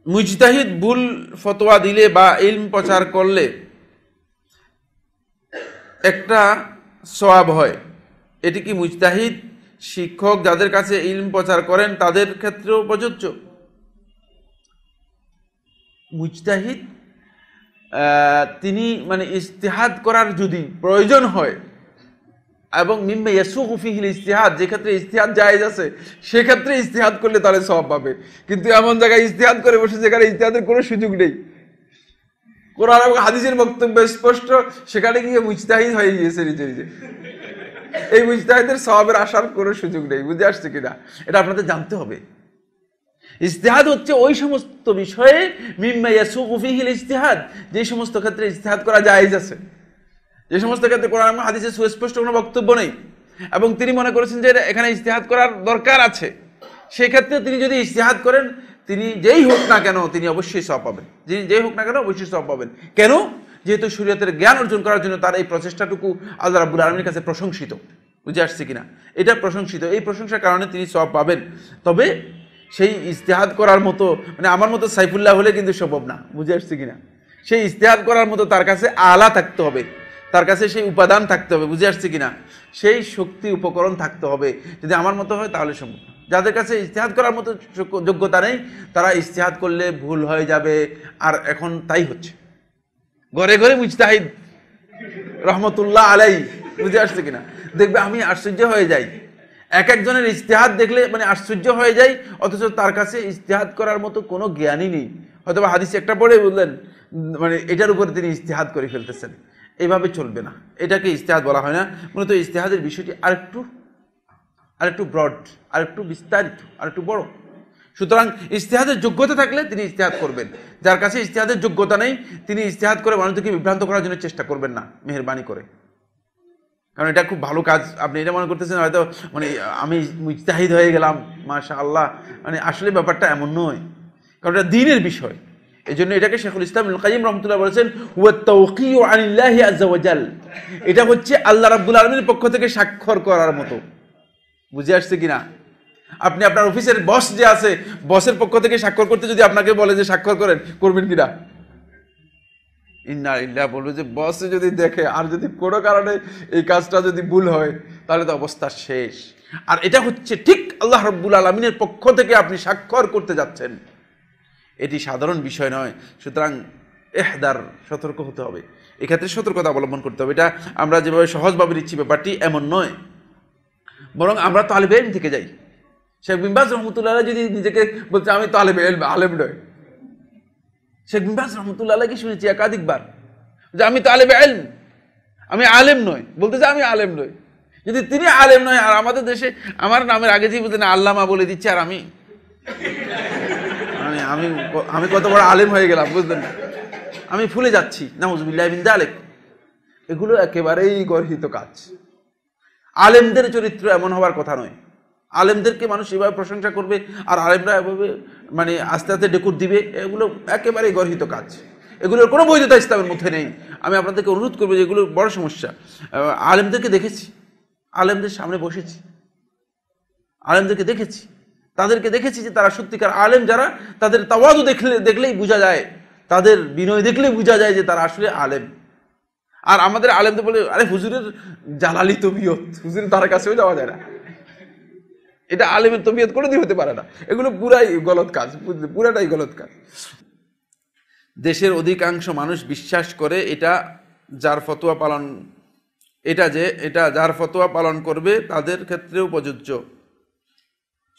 মুজতাহিদ ভুল ফতোয়া দিলে বা ইলম প্রচার করলে একটা সওয়াব হয়, এটি কি মুজতাহিদ শিক্ষক যাদের কাছে ইলম প্রচার করেন তাদের ক্ষেত্রেও প্রযোজ্য? মুজতাহিদ তিনি মানে ইজতিহাদ করার যদি প্রয়োজন হয় এবং মিম্মা ইয়াসুগু ফিহিল ইজতিহাদ, যে ক্ষেত্রে ইজতিহাদ জায়েজ আছে সেক্ষেত্রে ইজতিহাদ করলে তাহলে সওয়াব পাবে। কিন্তু এমন জায়গায় ইজতিহাদ করে বসে যেখানে ইজতিহাদের কোনো সুযোগ নেই, কোরআন এবং হাদিসের বক্তব্য স্পষ্ট, সেখানে গিয়ে মুজতাহিদ হয়ে গিয়েছে নিজে নিজে। এই মুজতাহিদের সওয়াবের আসার কোনো সুযোগ নেই। বুঝে আসছে কিনা এটা আপনাদের জানতে হবে। ইজতিহাদ হচ্ছে ওই সমস্ত বিষয়ে মিম্মা ইয়াসুগু ফিহিল ইজতিহাদ, যে সমস্ত ক্ষেত্রে ইজতিহাদ করা জায়েজ আছে, যে সমস্ত ক্ষেত্রে কোরআন এবং হাদিসে সুস্পষ্ট কোনো বক্তব্য নেই এবং তিনি মনে করেছেন যে এখানে ইজতিহাদ করার দরকার আছে, সেক্ষেত্রে তিনি যদি ইজতিহাদ করেন তিনি যেই হোক না কেন তিনি অবশ্যই সওয়াব পাবেন। যিনি যেই হোক না কেন অবশ্যই সওয়াব পাবেন। কেন? যেহেতু শরীয়তের জ্ঞান অর্জন করার জন্য তার এই প্রচেষ্টাটুকু আল্লাহ রাব্বুল আলামিনের কাছে প্রশংসিত। বুঝে আসছে কিনা? এটা প্রশংসিত, এই প্রশংসার কারণে তিনি সওয়াব পাবেন। তবে সেই ইজতিহাদ করার মতো মানে আমার মতো সাইফুল্লাহ হলে কিন্তু সম্ভব না। বুঝে আসছে কিনা? সেই ইজতিহাদ করার মতো তার কাছে আলা থাকতে হবে, তার কাছে সেই উপাদান থাকতে হবে। বুঝে আসছে কিনা? সেই শক্তি উপকরণ থাকতে হবে। যদি আমার মতো হয় তাহলে সম্ভব। যাদের কাছে ইজতিহাদ করার মতো যোগ্যতা নেই তারা ইজতিহাদ করলে ভুল হয়ে যাবে, আর এখন তাই হচ্ছে। ঘরে ঘরে মুজতাহিদ রহমতুল্লাহ আলাই। বুঝে আসছে কিনা? দেখবে আমি আশ্চর্য হয়ে যাই, এক একজনের ইজতিহাদ দেখলে মানে আশ্চর্য হয়ে যায়, অথচ তার কাছে ইজতিহাদ করার মতো কোনো জ্ঞানই নেই। হয়তো বা হাদিস একটা পড়ে বললেন মানে এটার উপরে তিনি ইজতিহাদ করে ফেলতেছেন। এইভাবে চলবে না, এটাকে ইজতিহাদ বলা হয় না। মূলত ইজতিহাদের বিষয়টি আরেকটু ব্রড, আরেকটু বিস্তারিত, আরেকটু বড়। সুতরাং ইজতিহাদের যোগ্যতা থাকলে তিনি ইজতিহাদ করবেন। যার কাছে ইজতিহাদের যোগ্যতা নেই তিনি ইজতিহাদ করে মানুষকে বিভ্রান্ত করার জন্য চেষ্টা করবেন না, মেহেরবানি করে। কারণ এটা খুব ভালো কাজ। আপনি এটা মনে করতেছেন হয়তো মানে আমি মুজতাহিদ হয়ে গেলাম মাশাআল্লাহ, মানে আসলে ব্যাপারটা এমন নয়, কারণ এটা দ্বীনের বিষয়। এই জন্য এটাকে শেখুল ইসলাম ইবনুল কাইয়্যিম রাহমাতুল্লাহ বলেছেন হুয়া তাওকিয়ু আনিল্লাহি আযজা ওয়া জাল, এটা হচ্ছে আল্লাহ রাব্বুল আলামিনের পক্ষ থেকে স্বাক্ষর করার মতো। বুঝে আসছে কিনা? আপনি আপনার অফিসের বস যে আছে, বসের পক্ষ থেকে স্বাক্ষর করতে যদি আপনাকে বলে যে স্বাক্ষর করেন, করবেন কিনা? ইন্না লিল্লাহ বলবে যে বস যদি দেখে আর যদি কোনো কারণে এই কাজটা যদি ভুল হয় তাহলে তো অবস্থা শেষ। আর এটা হচ্ছে ঠিক আল্লাহ রাব্বুল আলামিনের পক্ষ থেকে আপনি স্বাক্ষর করতে যাচ্ছেন, এটি সাধারণ বিষয় নয়। সুতরাং ইহদার, সতর্ক হতে হবে, এক্ষেত্রে সতর্কতা অবলম্বন করতে হবে। এটা আমরা যেভাবে সহজভাবে নিচ্ছি ব্যাপারটি এমন নয়, বরং আমরা তালিবে ইলম থেকে যাই। শেখ বিন বাজ রহমতুল্লাহ যদি নিজেকে বলছে আমি তালিবে ইলম, আলেম নয়। শেখ বিন বাজ রহমতুল্লাহ কি শুনেছি একাধিকবার যে আমি তালিবে ইলম, আমি আলেম নয়, বলতে যে আমি আলেম নয়। যদি তিনি আলেম নয় আর আমাদের দেশে আমার নামের আগে যে বলতেন আল্লামা বলে দিচ্ছে, আর আমি আমি আমি কত বড় আলেম হয়ে গেলাম, বুঝলেন না? আমি ফুলে যাচ্ছি, নাউযুবিল্লাহি মিন যালিক। এগুলো একেবারেই গর্হিত কাজ। আলেমদের চরিত্র এমন হওয়ার কথা নয়। আলেমদেরকে মানুষ এভাবে প্রশংসা করবে আর আলেমরা এভাবে মানে আস্তে আস্তে ডেকুর দিবে, এগুলো একেবারেই গর্হিত কাজ। এগুলোর কোনো বৈধতা ইসলামের মধ্যে নেই। আমি আপনাদেরকে অনুরোধ করবো যে এগুলো বড় সমস্যা। আলেমদেরকে দেখেছি, আলেমদের সামনে বসেছি, আলেমদেরকে দেখেছি, তাদেরকে দেখেছি যে তারা সত্যিকার আলেম যারা, তাদের তাওয়াদু দেখলেই বোঝা যায়, তাদের বিনয় দেখলেই বোঝা যায় যে তারা আসলে আলেম। আর আমাদের আলেমদের বলে আরে হুজুরের জালালি তবিয়ত, হুজুরের তার কাছেও যাওয়া যায় না, এটা আলেমের তবিয়ত কোনোদিন হতে পারে না। এগুলো পুরাই গলত কাজ, পুরাটাই গলত কাজ। দেশের অধিকাংশ মানুষ বিশ্বাস করে এটা যার ফতোয়া পালন করবে তাদের ক্ষেত্রেও প্রযোজ্য।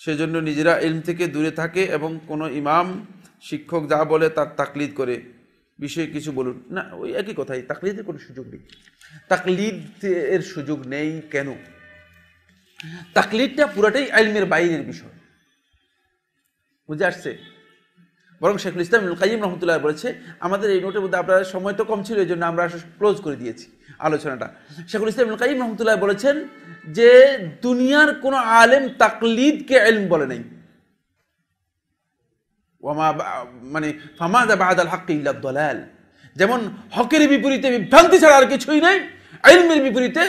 সেজন্য নিজেরা ইলম থেকে দূরে থাকে এবং কোনো ইমাম শিক্ষক যা বলে তার তাকলিদ করে। বিষয়ে কিছু বলুন। না, ওই একই কথাই, তাকলিদের কোনো সুযোগ নেই। তাকলিদের সুযোগ নেই কেন? তাকলিদটা পুরাটাই ইলমের বাইরের বিষয়। বুঝে আসছে? বরং শেখুল ইসলাম ইবনুল কাইয়্যিম রাহমাতুল্লাহ বলেছে, আমাদের এই নোটের মধ্যে আপনার সময় তো কম ছিল, এই জন্য আমরা ক্লোজ করে দিয়েছি আলোচনাটা। শেখুল ইসলাম ইবনুল কাইয়্যিম রাহমাতুল্লাহ বলেছেন যে দুনিয়ার কোন আলেম তাকলিদকে ইলম বলে নাই। মানে ফামাযা বা'দাল হাক্কি ইল্লা দালাল, যেমন হকের বিপরীতে বিভ্রান্তি ছাড়া আর কিছুই নেই, ইলমের বিপরীতে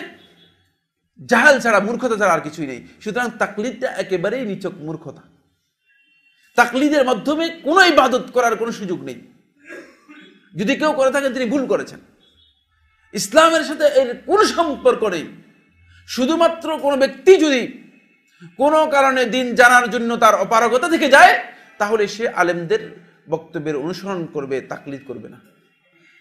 জাহাল ছাড়া, মূর্খতা ছাড়া আর কিছুই নেই। সুতরাং তাকলিদটা একেবারেই নিছক মূর্খতা। তাকলিদের মাধ্যমে কোনো ইবাদত করার কোনো সুযোগ নেই। যদি কেউ করে থাকেন তিনি ভুল করেছেন। ইসলামের সাথে এর কোনো সম্পর্ক নেই। শুধুমাত্র কোনো ব্যক্তি যদি কোনো কারণে দিন জানার জন্য তার অপারগতা থেকে যায়, তাহলে সে আলেমদের বক্তব্যের অনুসরণ করবে, তাকলিদ করবে না।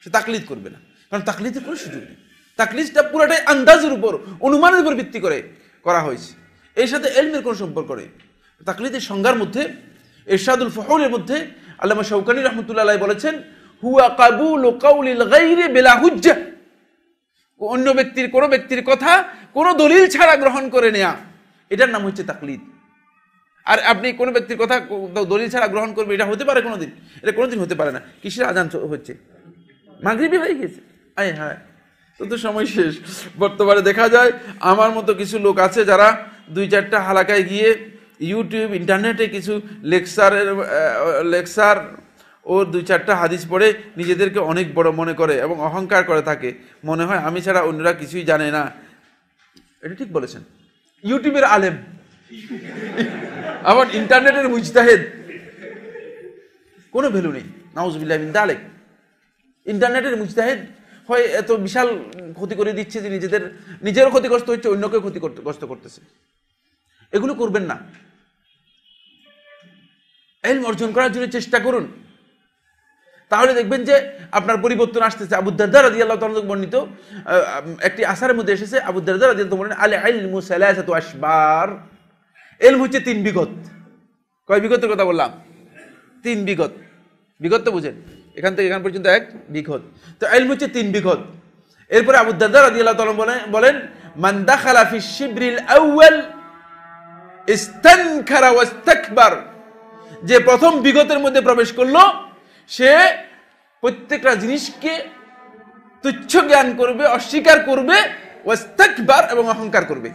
সে তাকলিদ করবে না, কারণ তাকলিদের কোনো সুযোগ নেই। তাকলিদটা পুরোটাই আন্দাজের উপর, অনুমানের উপর ভিত্তি করে করা হয়েছে। এর সাথে ইলমের কোনো সম্পর্ক নেই। তাকলিদের সংজ্ঞার মধ্যে ইরশাদুল ফুহুলের মধ্যে আল্লামা শাওকানী রাহমাতুল্লাহ আলাইহি বলেছেন, হুয়া কাবুলু কাউলিল গায়রি বিলা হুজ্জাহ, অন্য ব্যক্তির কোনো ব্যক্তির কথা কোনো দলিল ছাড়া গ্রহণ করে নেয়া, এটার নাম হচ্ছে তাকলিদ। আর আপনি কোনো ব্যক্তির কথা দলিল ছাড়া গ্রহণ করবে, এটা হতে পারে কোনোদিন? এটা কোনোদিন হতে পারে না। কিসের আজান হচ্ছে? মাগরিবই হয়ে গেছে। আয় হায়, তো সময় শেষ। বর্তমানে দেখা যায় আমার মতো কিছু লোক আছে যারা 2-4টা হালাকায় গিয়ে ইউটিউব ইন্টারনেটে কিছু লেকচার ও 2-4টা হাদিস পড়ে নিজেদেরকে অনেক বড় মনে করে এবং অহংকার করে থাকে। মনে হয় আমি ছাড়া অন্যরা কিছুই জানে না। এটা ঠিক বলেছেন। ইউটিউবের আলেম, আবার ইন্টারনেটের মুজতাহিদ, কোনো ভ্যালু নেই। নাউজুবিল্লাহ মিন যালিক। ইন্টারনেটের মুজতাহিদ হয় এত বিশাল ক্ষতি করে দিচ্ছে যে নিজেরও ক্ষতিগ্রস্ত হচ্ছে, অন্যকেও ক্ষতিগ্রস্ত করতেছে। এগুলো করবেন না। ইলম অর্জন করার জন্য চেষ্টা করুন, তাহলে দেখবেন যে আপনার পরিবর্তন আসতেছে। আবু দারদা রাদিয়াল্লাহু তাআলা বর্ণিত একটি আসারের মধ্যে এসেছে, আবু দারদা রাদিয়াল্লাহু বলেন, আল ইলমু সালাসাতু আশবার, ইলম হচ্ছে 3 বিঘত। কয় বিঘতের কথা বললাম? 3 বিঘত। বিঘত তো বুঝেন, এখান থেকে এখান পর্যন্ত 1 বিঘত। তো ইলম হচ্ছে 3 বিঘত। এরপরে আবু দারদা রাদিয়াল্লাহু তাআলা বলেন, মান দাখালা ফি শিবরিল আউয়াল ইস্তানকারা ওয়াস্তাকবার, যে প্রথম বিঘতের মধ্যে প্রবেশ করলো সে প্রত্যেকটা জিনিসকে তুচ্ছ জ্ঞান করবে, অস্বীকার করবে, ওয়াস্তাকবার এবং অহংকার করবে।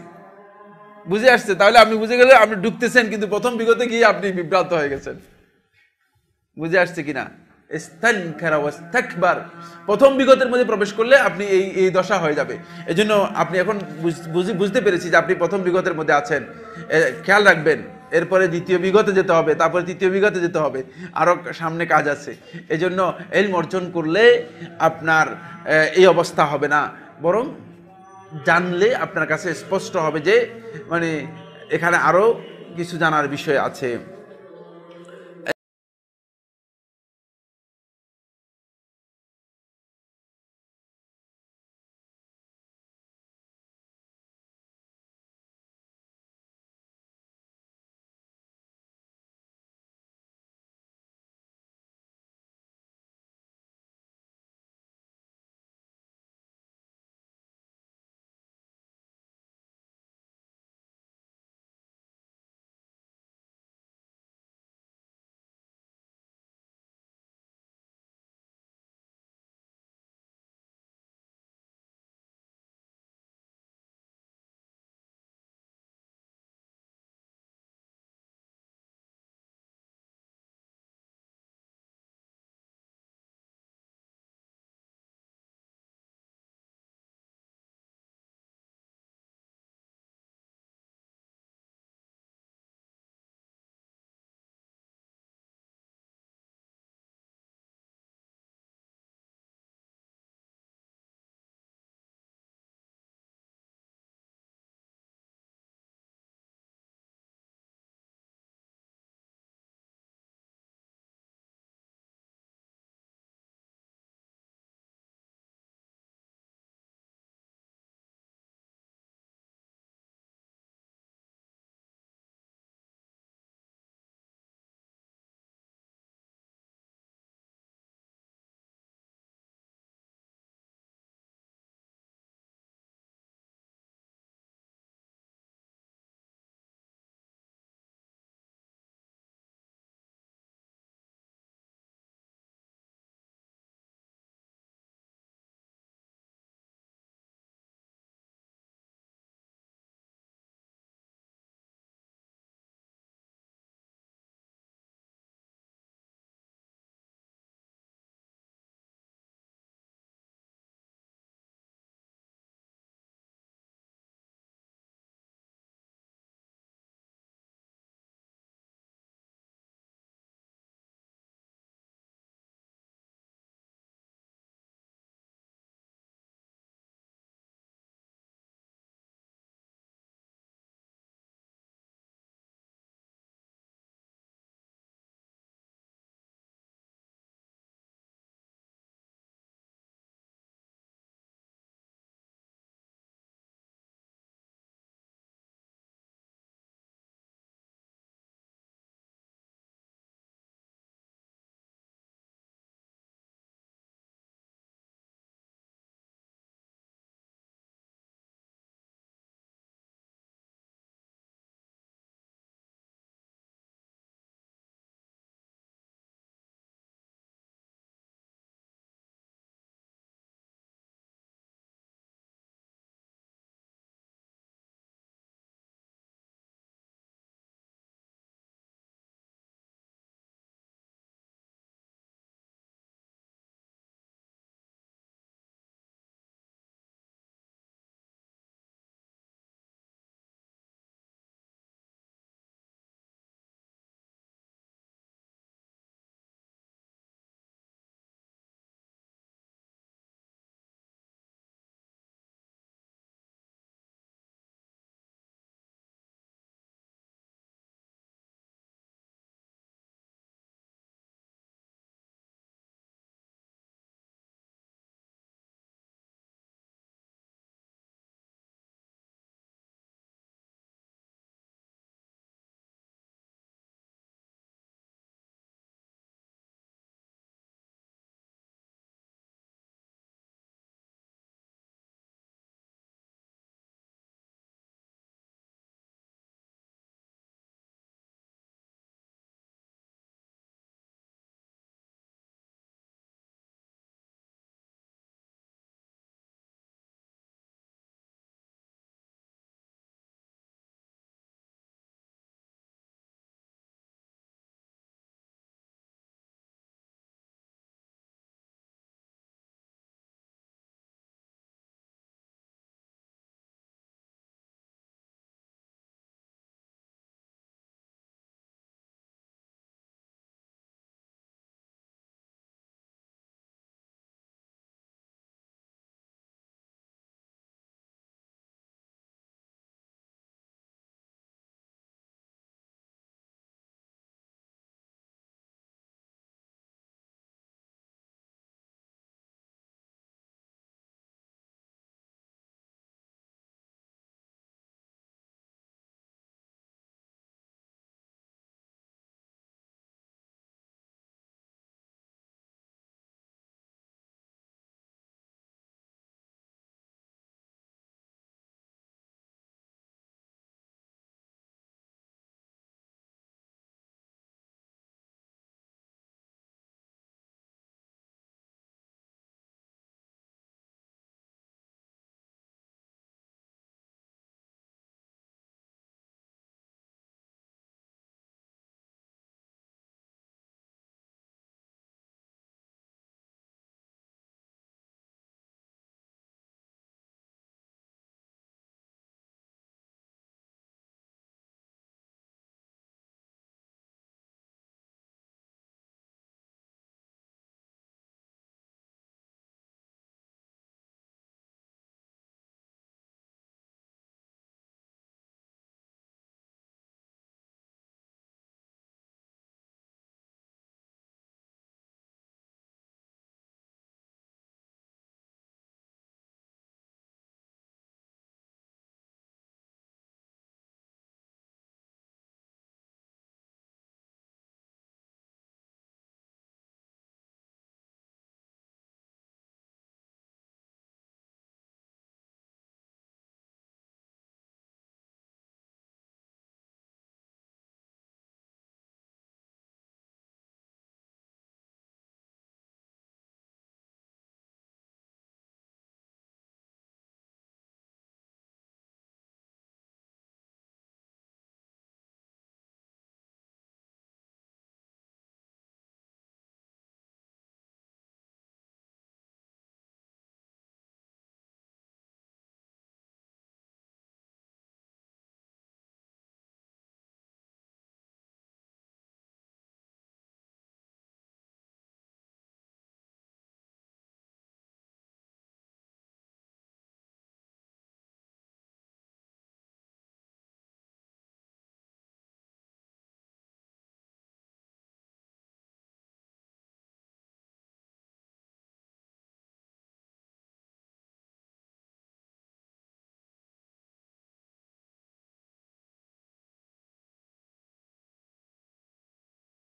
বুঝে আসছে? তাহলে আপনি বুঝে গেলে আপনি ঢুকতেছেন, কিন্তু প্রথম বিগতে গিয়ে আপনি বিভ্রান্ত হয়ে গেছেন। বুঝে আসছে কিনা? ইস্তানকারা ওয়াস্তাকবার, প্রথম বিগতের মধ্যে প্রবেশ করলে আপনি এই দশা হয়ে যাবে। এজন্য আপনি এখন বুঝতে পেরেছি যে আপনি প্রথম বিগতের মধ্যে আছেন। খেয়াল রাখবেন, এরপরে দ্বিতীয় বিগতে যেতে হবে, তারপরে তৃতীয় বিগতে যেতে হবে, আরো সামনে কাজ আছে। এজন্য ইলম অর্জন করলে আপনার এই অবস্থা হবে না, বরং জানলে আপনার কাছে স্পষ্ট হবে যে মানে এখানে আরো কিছু জানার বিষয় আছে।